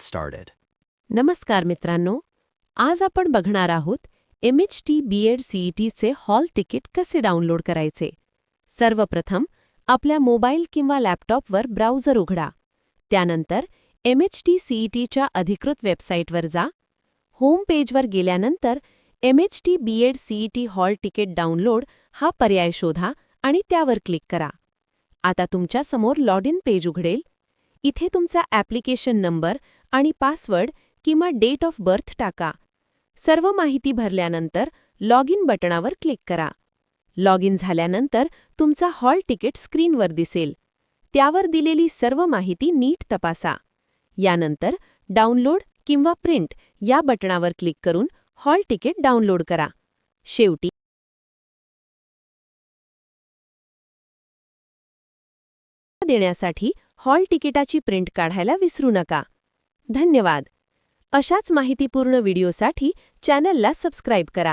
started. नमस्कार मित्रांनो, आज आपण बघणार आहोत MHT B.Ed CETचे हॉल तिकीट कसे डाउनलोड करायचे. सर्वप्रथम आपल्या मोबाईल किंवा लॅपटॉपवर ब्राउझर उघडा. त्यानंतर MHT CETच्या अधिकृत वेबसाईटवर जा. होम पेजवर गेल्यानंतर MHT B.Ed CET hall ticket download हा पर्याय शोधा आणि त्यावर क्लिक करा. आता तुमच्या समोर लॉग इन पेज उघडेल. इथे तुमचा ॲप्लिकेशन नंबर आणि पासवर्ड किंवा डेट ऑफ बर्थ टाका. सर्व माहिती भरल्यानंतर लॉग इन बटणावर क्लिक करा. लॉग इन झाल्यानंतर तुमचा हॉल तिकीट स्क्रीनवर दिसेल. त्यावर दिलेली सर्व माहिती नीट तपासा. यानंतर डाउनलोड किंवा प्रिंट या बटणावर क्लिक करून हॉल तिकीट डाउनलोड करा. शेवटी देण्यासाठी हॉल तिकिटाची प्रिंट काढायला विसरू नका. धन्यवाद. अशाच माहितीपूर्ण व्हिडिओसाठी चॅनलला सबस्क्राईब करा.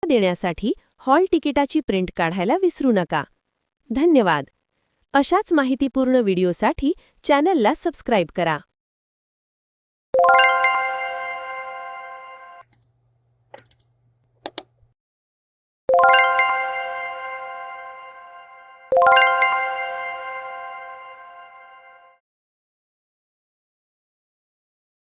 देण्यासाठी हॉल तिकिटाची प्रिंट काढायला विसरू नका. धन्यवाद. अशाच माहितीपूर्ण व्हिडिओसाठी चॅनलला सबस्क्राईब करा.